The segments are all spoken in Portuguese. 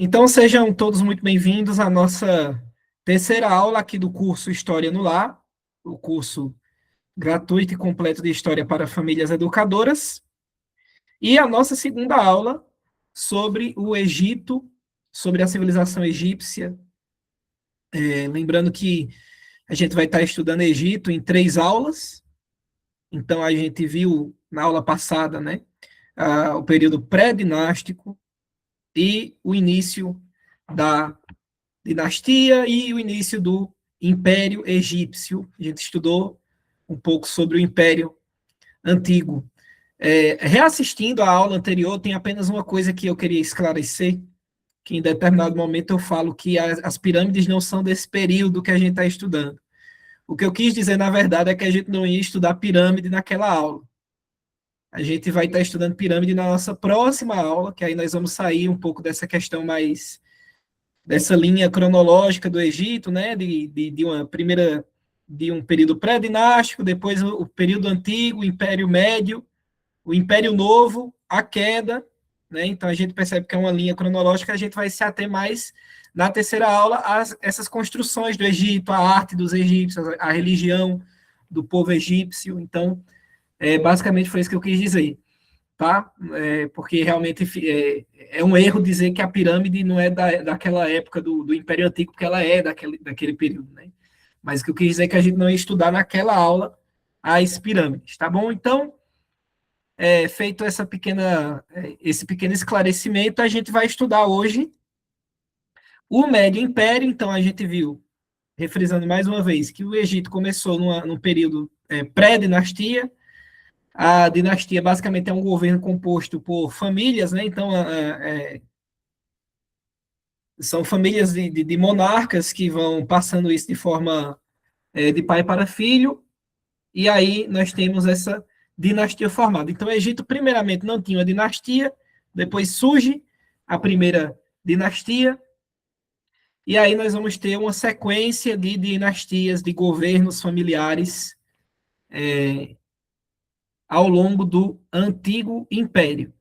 Então, sejam todos muito bem-vindos à nossa terceira aula aqui do curso História no Lar, o curso gratuito e completo de História para Famílias Educadoras, e a nossa segunda aula sobre o Egito, sobre a civilização egípcia. Lembrando que a gente vai estar estudando Egito em 3 aulas, então a gente viu na aula passada, né, o período pré-dinástico e o início da dinastia e o início do Império Egípcio. A gente estudou um pouco sobre o Império Antigo. Reassistindo a aula anterior, tem apenas uma coisa que eu queria esclarecer, que em determinado momento eu falo que as pirâmides não são desse período que a gente está estudando. O que eu quis dizer, na verdade, é que a gente não ia estudar pirâmide naquela aula. A gente vai estar estudando pirâmide na nossa próxima aula, que aí nós vamos sair um pouco dessa questão mais dessa linha cronológica do Egito, né, de uma primeira, de um período pré-dinástico, depois o período antigo, o Império Médio, o Império Novo, a queda, né, então a gente percebe que é uma linha cronológica, a gente vai se ater mais na terceira aula a essas construções do Egito, a arte dos egípcios, a religião do povo egípcio, então, basicamente foi isso que eu quis dizer, tá? Porque realmente é um erro dizer que a pirâmide não é daquela época do Império Antigo, porque ela é daquele período, né? Mas o que eu quis dizer é que a gente não ia estudar naquela aula as pirâmides, tá bom? Então, feito esse pequeno esclarecimento, a gente vai estudar hoje o Médio Império. Então, a gente viu, refrisando mais uma vez, que o Egito começou num período pré-dinastia. A dinastia basicamente é um governo composto por famílias, né? Então, são famílias de monarcas que vão passando isso de forma de pai para filho, e aí nós temos essa dinastia formada. Então, o Egito, primeiramente, não tinha uma dinastia, depois surge a primeira dinastia, e aí nós vamos ter uma sequência de dinastias, de governos familiares ao longo do Antigo Império.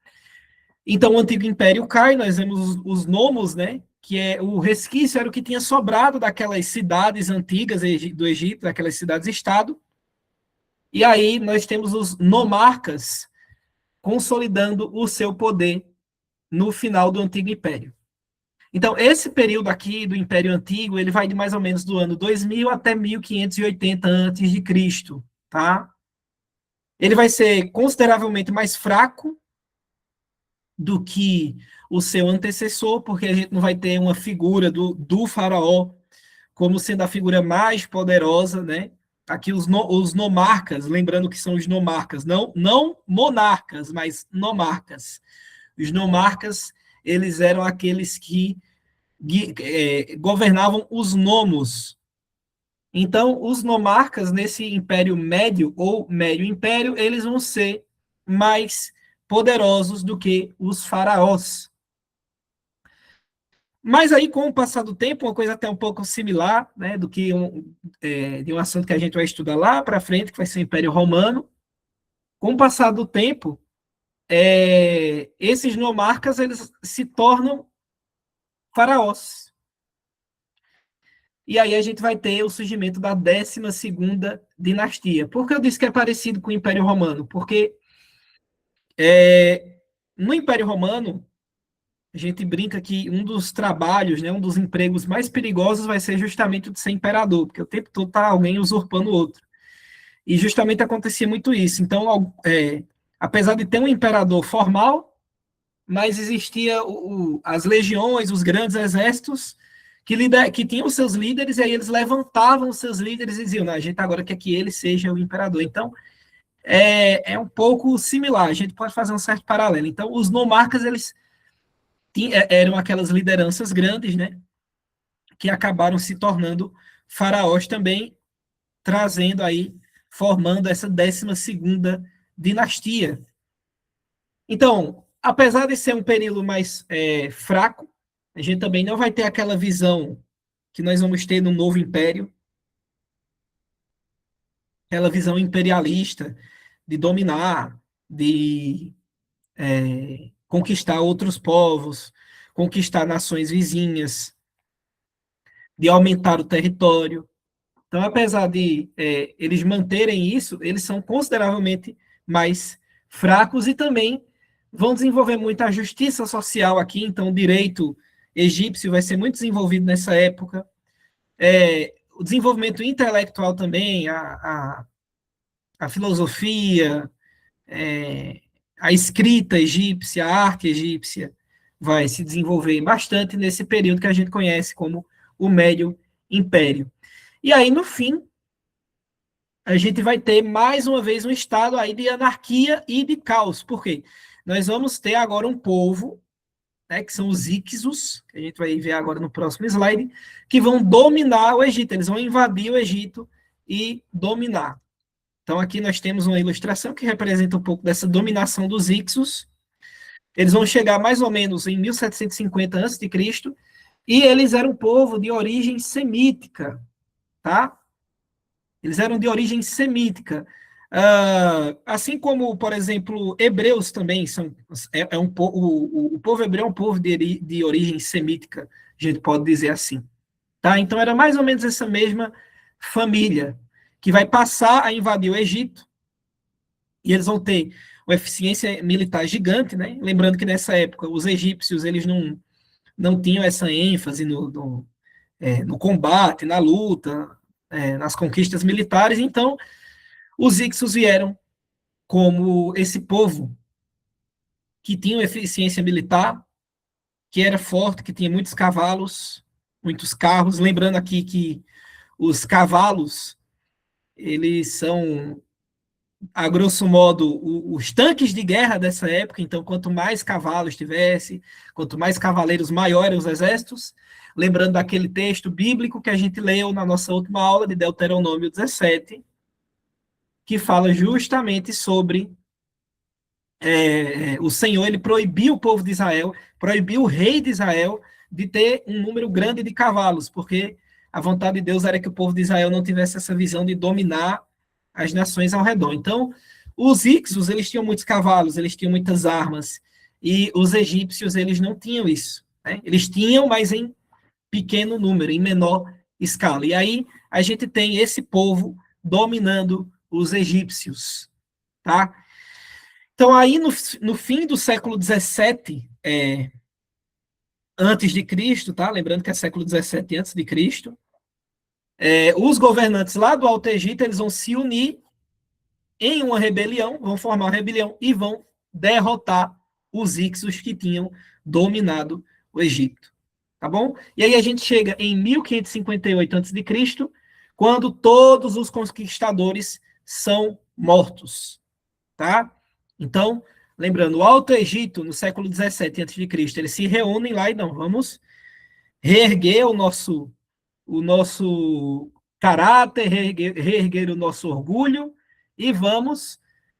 Então, o Antigo Império cai, nós vemos os nomos, né? Que é o resquício, era o que tinha sobrado daquelas cidades antigas do Egito, daquelas cidades-estado. E aí nós temos os nomarcas consolidando o seu poder no final do Antigo Império. Então, esse período aqui do Império Antigo, ele vai de mais ou menos do ano 2000 até 1580 a.C., tá? Ele vai ser consideravelmente mais fraco do que o seu antecessor, porque a gente não vai ter uma figura do faraó como sendo a figura mais poderosa, né? Aqui os nomarcas, lembrando que são os nomarcas, não monarcas, mas nomarcas. Os nomarcas, eles eram aqueles que governavam os nomos. Então, os nomarcas nesse Império Médio ou Médio Império, eles vão ser mais poderosos do que os faraós. Mas aí, com o passar do tempo, uma coisa até um pouco similar, né, do que de um assunto que a gente vai estudar lá para frente, que vai ser o Império Romano. Com o passar do tempo, esses nomarcas eles se tornam faraós. E aí a gente vai ter o surgimento da 12ª dinastia. Por que eu disse que é parecido com o Império Romano? Porque no Império Romano, a gente brinca que um dos trabalhos, né, um dos empregos mais perigosos vai ser justamente o de ser imperador, porque o tempo todo está alguém usurpando o outro. E justamente acontecia muito isso. Então, apesar de ter um imperador formal, mas existia as legiões, os grandes exércitos que tinham os seus líderes, e aí eles levantavam os seus líderes e diziam, não, a gente agora quer que ele seja o imperador. Então, é um pouco similar, a gente pode fazer um certo paralelo. Então, os nomarcas, eles eram aquelas lideranças grandes, né, que acabaram se tornando faraós também, trazendo aí, formando essa 12ª dinastia. Então, apesar de ser um período mais fraco, a gente também não vai ter aquela visão que nós vamos ter no novo império, aquela visão imperialista de dominar, de conquistar outros povos, conquistar nações vizinhas, de aumentar o território. Então, apesar de eles manterem isso, eles são consideravelmente mais fracos e também vão desenvolver muita justiça social aqui. Então, o direito egípcio vai ser muito desenvolvido nessa época. O desenvolvimento intelectual também, a filosofia, a escrita egípcia, a arte egípcia, vai se desenvolver bastante nesse período que a gente conhece como o Médio Império. E aí, no fim, a gente vai ter mais uma vez um estado aí de anarquia e de caos. Por quê? Nós vamos ter agora um povo, né, que são os Ixos, que a gente vai ver agora no próximo slide, que vão dominar o Egito. Eles vão invadir o Egito e dominar. Então, aqui nós temos uma ilustração que representa um pouco dessa dominação dos Ixos. Eles vão chegar mais ou menos em 1750 a.C., e eles eram um povo de origem semítica, tá? Eles eram de origem semítica. Assim como, por exemplo, hebreus também são. O povo hebreu é um povo de origem semítica, a gente pode dizer assim. Tá? Então, era mais ou menos essa mesma família que vai passar a invadir o Egito, e eles vão ter uma eficiência militar gigante, né? Lembrando que nessa época os egípcios eles não tinham essa ênfase no combate, na luta, nas conquistas militares. Então, os Ixos vieram como esse povo que tinha uma eficiência militar, que era forte, que tinha muitos cavalos, muitos carros. Lembrando aqui que os cavalos, eles são, a grosso modo, os tanques de guerra dessa época. Então, quanto mais cavalos tivesse, quanto mais cavaleiros, maiores os exércitos. Lembrando daquele texto bíblico que a gente leu na nossa última aula de Deuteronômio 17, que fala justamente sobre o Senhor, ele proibiu o povo de Israel, proibiu o rei de Israel de ter um número grande de cavalos, porque a vontade de Deus era que o povo de Israel não tivesse essa visão de dominar as nações ao redor. Então, os Ixos, eles tinham muitos cavalos, eles tinham muitas armas, e os egípcios, eles não tinham isso, né? Eles tinham, mas em pequeno número, em menor escala. E aí, a gente tem esse povo dominando os egípcios, tá? Então, aí, no fim do século XVII, antes de Cristo, tá? Lembrando que é século XVII antes de Cristo, os governantes lá do Alto Egito, eles vão se unir em uma rebelião, vão formar uma rebelião e vão derrotar os Ixos que tinham dominado o Egito, tá bom? E aí a gente chega em 1558 a.C., quando todos os conquistadores são mortos, tá? Então, lembrando, o Alto Egito, no século XVII a.C., eles se reúnem lá e não, vamos reerguer o nosso caráter, reerguer o nosso orgulho e vamos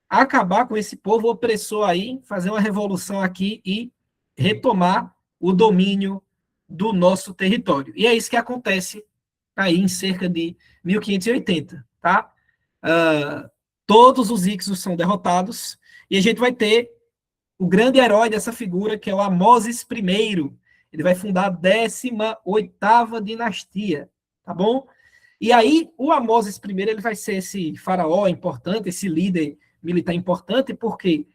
acabar com esse povo opressor aí, fazer uma revolução aqui e retomar o domínio do nosso território. E é isso que acontece aí em cerca de 1580, tá? Todos os Ixos são derrotados e a gente vai ter o grande herói dessa figura, que é o Amoses I. Ele vai fundar a 18ª dinastia, tá bom? E aí, o Amoses I, ele vai ser esse faraó importante, esse líder militar importante, porque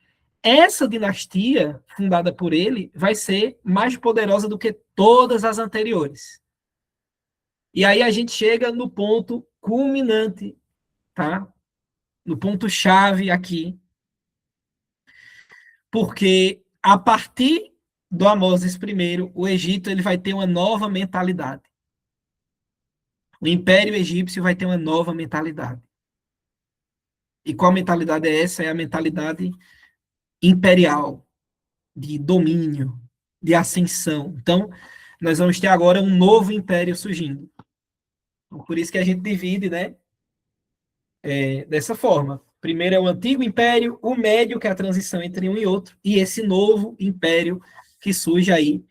essa dinastia, fundada por ele, vai ser mais poderosa do que todas as anteriores. E aí a gente chega no ponto culminante, tá? No ponto-chave aqui, porque a partir do Amoses I, o Egito ele vai ter uma nova mentalidade. O Império Egípcio vai ter uma nova mentalidade. E qual mentalidade é essa? É a mentalidade imperial, de domínio, de ascensão. Então, nós vamos ter agora um novo império surgindo. Então, por isso que a gente divide, né, dessa forma. Primeiro é o antigo império, o médio, que é a transição entre um e outro, e esse novo império que surge aí,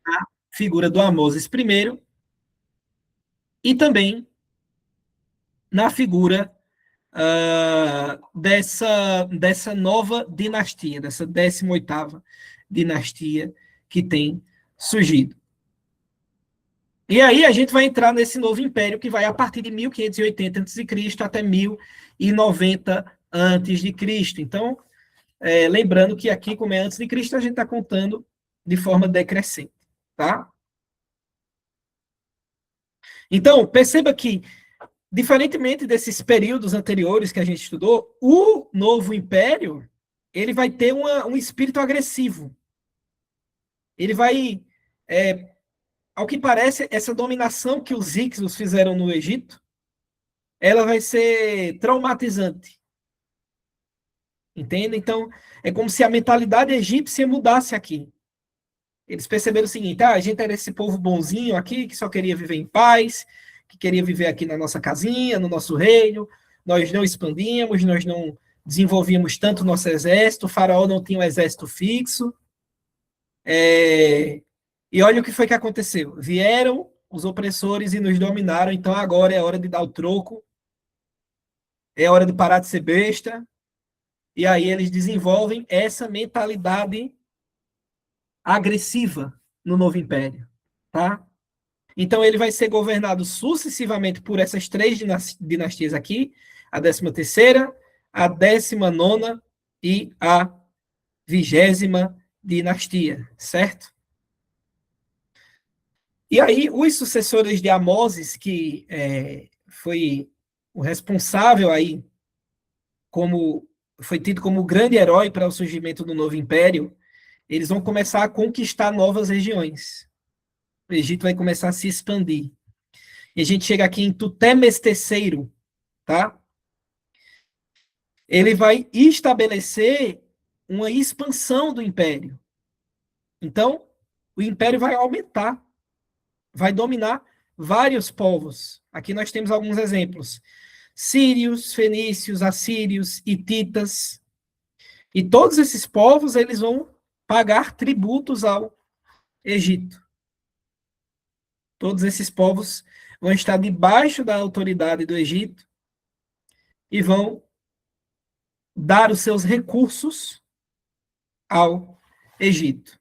a figura do Amoses I, e também na figura dessa nova dinastia, dessa 18ª dinastia que tem surgido. E aí a gente vai entrar nesse novo império que vai a partir de 1580 a.C. até 1090 a.C. Então, lembrando que aqui, como é antes de Cristo, a gente está contando de forma decrescente, tá? Então, perceba que, diferentemente desses períodos anteriores que a gente estudou, o novo império, ele vai ter um espírito agressivo. Ele vai, ao que parece, essa dominação que os Hicsos fizeram no Egito, ela vai ser traumatizante. Entende? Então, é como se a mentalidade egípcia mudasse aqui. Eles perceberam o seguinte: a gente era esse povo bonzinho aqui, que só queria viver em paz, que queria viver aqui na nossa casinha, no nosso reino, nós não expandíamos, nós não desenvolvíamos tanto o nosso exército, o faraó não tinha um exército fixo. E olha o que foi que aconteceu. Vieram os opressores e nos dominaram, então agora é hora de dar o troco, é hora de parar de ser besta, e aí eles desenvolvem essa mentalidade agressiva no novo império, tá? Então ele vai ser governado sucessivamente por essas três dinastias aqui, a 13ª, a 19ª e a 20ª dinastia, certo? E aí os sucessores de Amoses, que foi o responsável aí, como foi tido como o grande herói para o surgimento do novo império, eles vão começar a conquistar novas regiões. O Egito vai começar a se expandir. E a gente chega aqui em Tutemes III, tá? Ele vai estabelecer uma expansão do império. Então, o império vai aumentar, vai dominar vários povos. Aqui nós temos alguns exemplos: sírios, fenícios, assírios, hititas. E todos esses povos eles vão pagar tributos ao Egito. Todos esses povos vão estar debaixo da autoridade do Egito e vão dar os seus recursos ao Egito.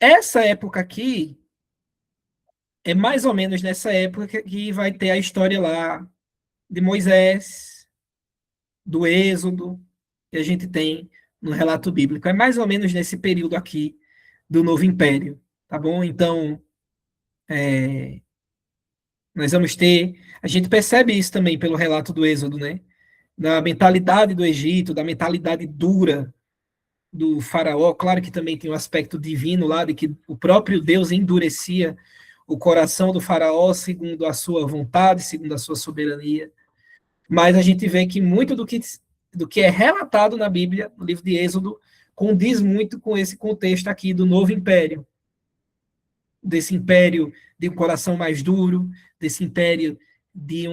Essa época aqui é mais ou menos nessa época que vai ter a história lá de Moisés, do Êxodo, que a gente tem no relato bíblico. É mais ou menos nesse período aqui do Novo Império, tá bom? Então, nós vamos ter. A gente percebe isso também pelo relato do Êxodo, né? Da mentalidade do Egito, da mentalidade dura do faraó. Claro que também tem um aspecto divino lá, de que o próprio Deus endurecia o coração do faraó segundo a sua vontade, segundo a sua soberania. Mas a gente vê que muito do que é relatado na Bíblia, no livro de Êxodo, condiz muito com esse contexto aqui do novo império. Desse império de um coração mais duro, desse império de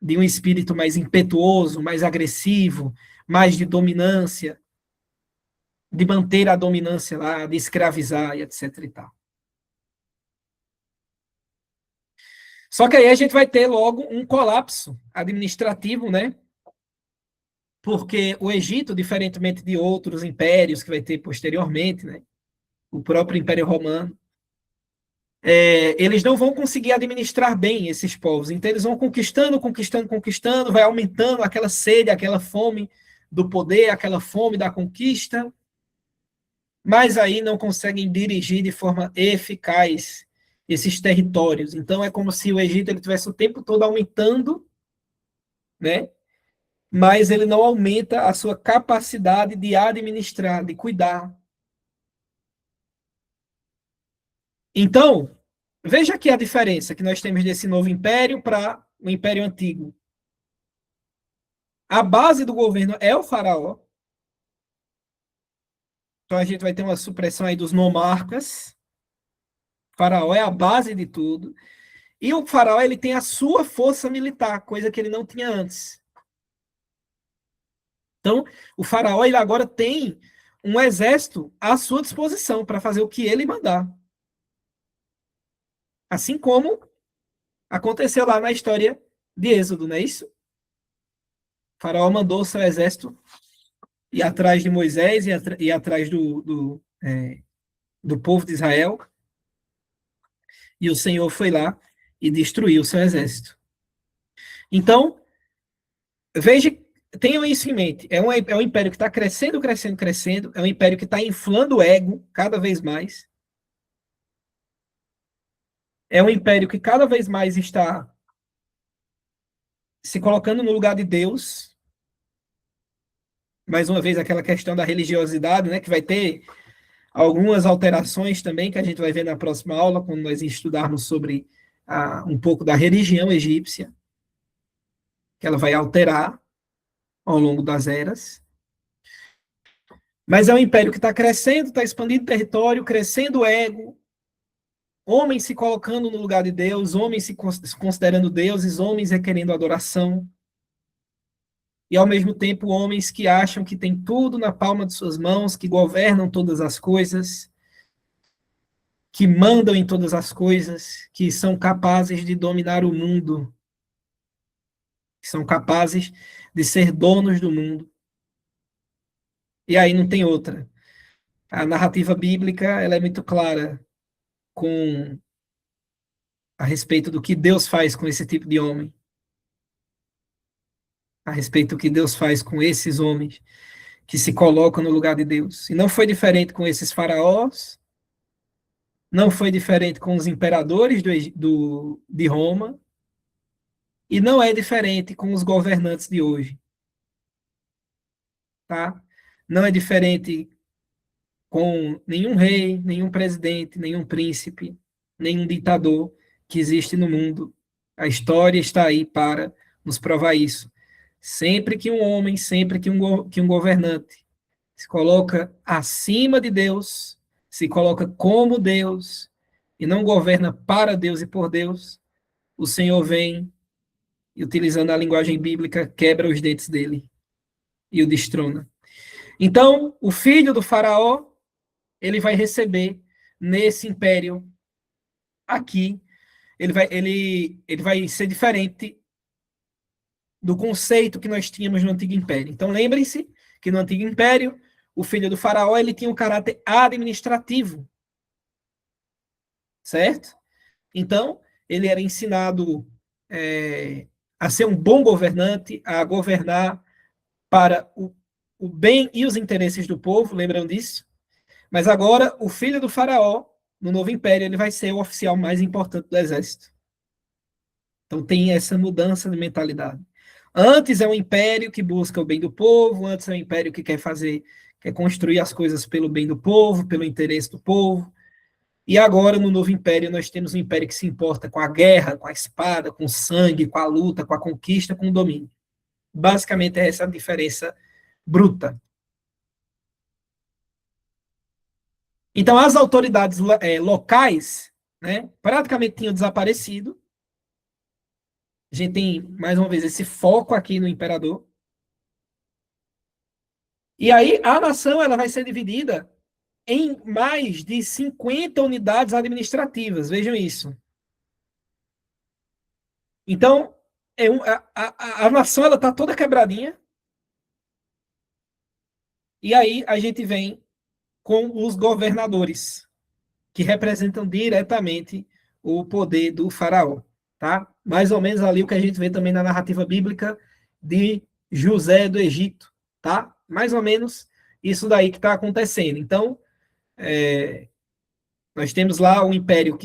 de um espírito mais impetuoso, mais agressivo, mais de dominância, de manter a dominância lá, de escravizar e etc e tal. Só que aí a gente vai ter logo um colapso administrativo, né? Porque o Egito, diferentemente de outros impérios que vai ter posteriormente, né? O próprio Império Romano, eles não vão conseguir administrar bem esses povos. Então eles vão conquistando, conquistando, conquistando, vai aumentando aquela sede, aquela fome do poder, aquela fome da conquista, mas aí não conseguem dirigir de forma eficaz esses territórios. Então é como se o Egito ele tivesse o tempo todo aumentando, né? Mas ele não aumenta a sua capacidade de administrar, de cuidar. Então, veja aqui a diferença que nós temos desse novo império para o império antigo. A base do governo é o faraó. Então a gente vai ter uma supressão aí dos nomarcas. O faraó é a base de tudo. E o faraó ele tem a sua força militar, coisa que ele não tinha antes. Então, o faraó ele agora tem um exército à sua disposição para fazer o que ele mandar. Assim como aconteceu lá na história de Êxodo, não é isso? O faraó mandou o seu exército ir atrás de Moisés e atrás do povo de Israel, e o Senhor foi lá e destruiu o seu exército. Então, veja, tenham isso em mente. É um império que está crescendo, crescendo, crescendo. É um império que está inflando o ego cada vez mais. É um império que cada vez mais está se colocando no lugar de Deus. Mais uma vez, aquela questão da religiosidade, né, que vai ter algumas alterações também, que a gente vai ver na próxima aula, quando nós estudarmos sobre um pouco da religião egípcia, que ela vai alterar ao longo das eras. Mas é um império que está crescendo, está expandindo território, crescendo o ego, homens se colocando no lugar de Deus, homens se considerando deuses, homens requerendo adoração. E, ao mesmo tempo, homens que acham que tem tudo na palma de suas mãos, que governam todas as coisas, que mandam em todas as coisas, que são capazes de dominar o mundo, que são capazes de ser donos do mundo. E aí não tem outra. A narrativa bíblica, ela é muito clara a respeito do que Deus faz com esse tipo de homem, a respeito do que Deus faz com esses homens que se colocam no lugar de Deus. E não foi diferente com esses faraós, não foi diferente com os imperadores de Roma, e não é diferente com os governantes de hoje, tá? Não é diferente com nenhum rei, nenhum presidente, nenhum príncipe, nenhum ditador que existe no mundo. A história está aí para nos provar isso. Sempre que um homem, sempre que um governante se coloca acima de Deus, se coloca como Deus e não governa para Deus e por Deus, o Senhor vem e, utilizando a linguagem bíblica, quebra os dentes dele e o destrona. Então, o filho do faraó, ele vai receber nesse império aqui, ele vai ser diferente do conceito que nós tínhamos no Antigo Império. Então, lembrem-se que no Antigo Império, o filho do faraó, ele tinha um caráter administrativo, certo? Então, ele era ensinado a ser um bom governante, a governar para o bem e os interesses do povo, lembram disso? Mas agora, o filho do faraó, no novo império, ele vai ser o oficial mais importante do exército. Então tem essa mudança de mentalidade. Antes é um império que busca o bem do povo, antes é um império que quer construir as coisas pelo bem do povo, pelo interesse do povo. E agora, no novo império, nós temos um império que se importa com a guerra, com a espada, com o sangue, com a luta, com a conquista, com o domínio. Basicamente é essa a diferença bruta. Então, as autoridades locais, né, praticamente tinham desaparecido. A gente tem, mais uma vez, esse foco aqui no imperador. E aí, a nação ela vai ser dividida em mais de 50 unidades administrativas. Vejam isso. Então, a nação está toda quebradinha. E aí, a gente vem com os governadores, que representam diretamente o poder do faraó, tá? Mais ou menos ali o que a gente vê também na narrativa bíblica de José do Egito, tá? Mais ou menos isso daí que está acontecendo. Então, nós temos lá o império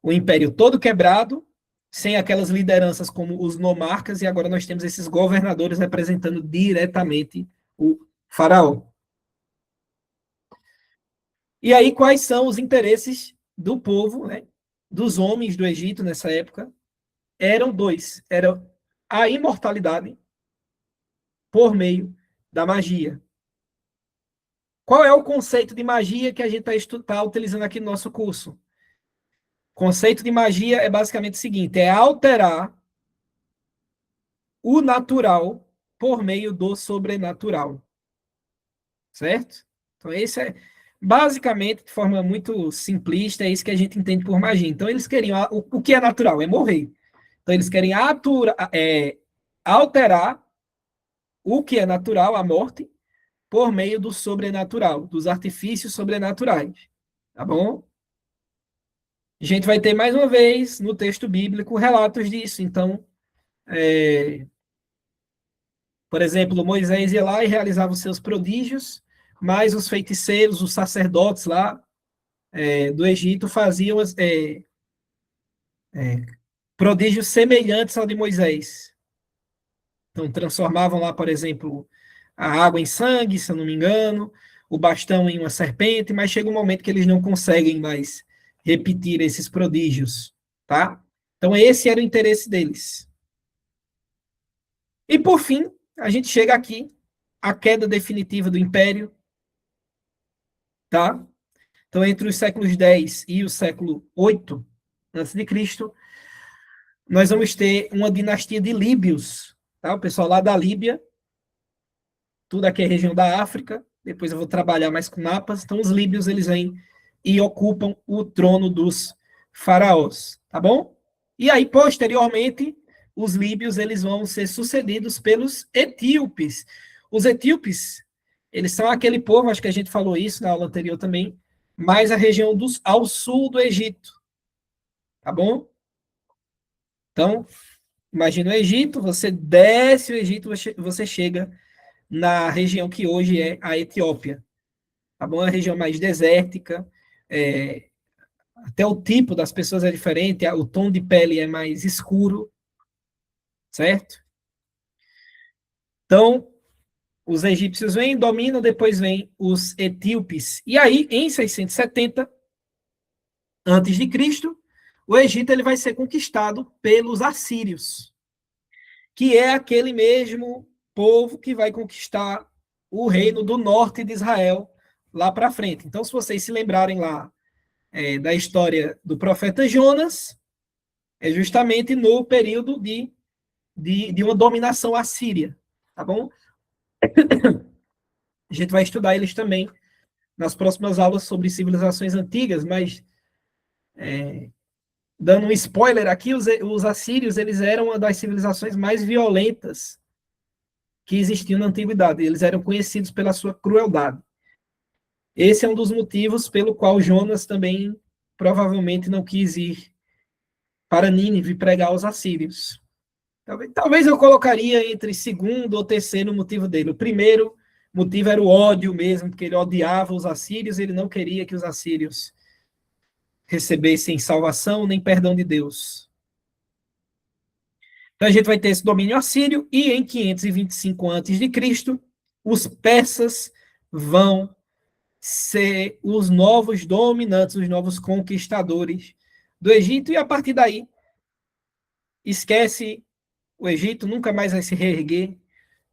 o império todo quebrado, sem aquelas lideranças como os nomarcas, e agora nós temos esses governadores representando diretamente o faraó. E aí, quais são os interesses do povo, né, dos homens do Egito nessa época? Eram dois. Era a imortalidade por meio da magia. Qual é o conceito de magia que a gente está utilizando aqui no nosso curso? O conceito de magia é basicamente o seguinte: é alterar o natural por meio do sobrenatural. Certo? Então, esse é basicamente, de forma muito simplista, é isso que a gente entende por magia. Então, eles queriam. O que é natural? É morrer. Então, eles querem alterar o que é natural, a morte, por meio do sobrenatural, dos artifícios sobrenaturais. Tá bom? A gente vai ter mais uma vez no texto bíblico relatos disso. Então, por exemplo, Moisés ia lá e realizava os seus prodígios, mas os feiticeiros, os sacerdotes lá do Egito faziam prodígios semelhantes ao de Moisés. Então, transformavam lá, por exemplo, a água em sangue, se eu não me engano, o bastão em uma serpente, mas chega um momento que eles não conseguem mais repetir esses prodígios, tá? Então, esse era o interesse deles. E, por fim, a gente chega aqui, a queda definitiva do Império, tá? Então, entre os séculos X e o século 8 antes de Cristo, nós vamos ter uma dinastia de líbios, tá? O pessoal lá da Líbia, tudo aqui é região da África, depois eu vou trabalhar mais com mapas. Então, os líbios, eles vêm e ocupam o trono dos faraós, tá bom? E aí, posteriormente, os líbios, eles vão ser sucedidos pelos etíopes. Os etíopes, eles são aquele povo, acho que a gente falou isso na aula anterior também, mais a região ao sul do Egito, tá bom? Então, imagina o Egito, você desce o Egito, você chega na região que hoje é a Etiópia, tá bom? É a região mais desértica, até o tipo das pessoas é diferente, o tom de pele é mais escuro, certo? Então, os egípcios vêm, dominam, depois vêm os etíopes. E aí, em 670 antes de Cristo, o Egito ele vai ser conquistado pelos assírios, que é aquele mesmo povo que vai conquistar o reino do norte de Israel lá para frente. Então, se vocês se lembrarem lá da história do profeta Jonas, é justamente no período de uma dominação assíria, tá bom? A gente vai estudar eles também nas próximas aulas sobre civilizações antigas, mas dando um spoiler aqui, os assírios eles eram uma das civilizações mais violentas que existiam na antiguidade. Eles eram conhecidos pela sua crueldade. Esse é um dos motivos pelo qual Jonas também provavelmente não quis ir para Nínive pregar aos assírios. Talvez eu colocaria entre segundo ou terceiro motivo dele. O primeiro motivo era o ódio mesmo, porque ele odiava os assírios, ele não queria que os assírios recebessem salvação nem perdão de Deus. Então a gente vai ter esse domínio assírio, e em 525 a.C., os persas vão ser os novos dominantes, os novos conquistadores do Egito, e a partir daí, esquece o Egito, nunca mais vai se reerguer,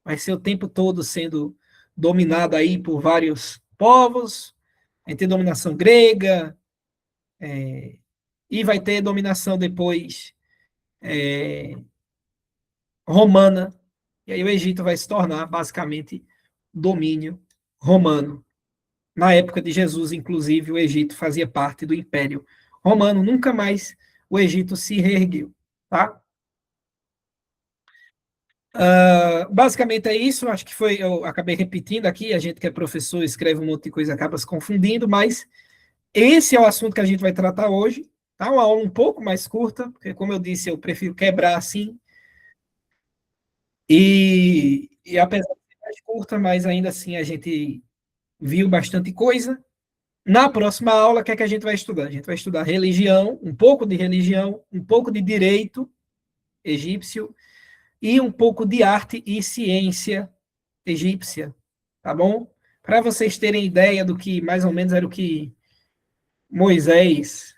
vai ser o tempo todo sendo dominado aí por vários povos, vai ter dominação grega, e vai ter dominação depois romana, e aí o Egito vai se tornar basicamente domínio romano. Na época de Jesus, inclusive, o Egito fazia parte do Império Romano, nunca mais o Egito se reergueu, tá? Basicamente é isso, acho que eu acabei repetindo aqui, a gente que é professor escreve um monte de coisa, acaba se confundindo, mas esse é o assunto que a gente vai tratar hoje, tá? Uma aula um pouco mais curta, porque como eu disse, eu prefiro quebrar assim, e apesar de ser mais curta, mas ainda assim a gente viu bastante coisa. Na próxima aula, o que é que a gente vai estudar? A gente vai estudar religião, um pouco de direito egípcio e um pouco de arte e ciência egípcia, tá bom? Para vocês terem ideia do que mais ou menos era o que Moisés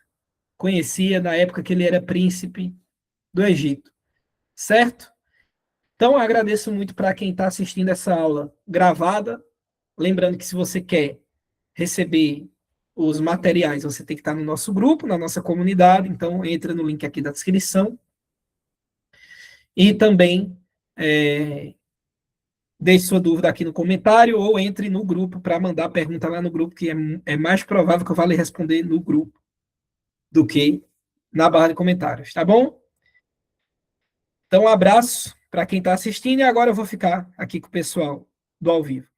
conhecia na época que ele era príncipe do Egito, certo? Então, eu agradeço muito para quem está assistindo essa aula gravada. Lembrando que se você quer receber os materiais, você tem que estar no nosso grupo, na nossa comunidade, então entra no link aqui da descrição. E também deixe sua dúvida aqui no comentário ou entre no grupo para mandar pergunta lá no grupo, que é mais provável que eu vá lhe responder no grupo do que na barra de comentários, tá bom? Então, um abraço para quem está assistindo, e agora eu vou ficar aqui com o pessoal do ao vivo.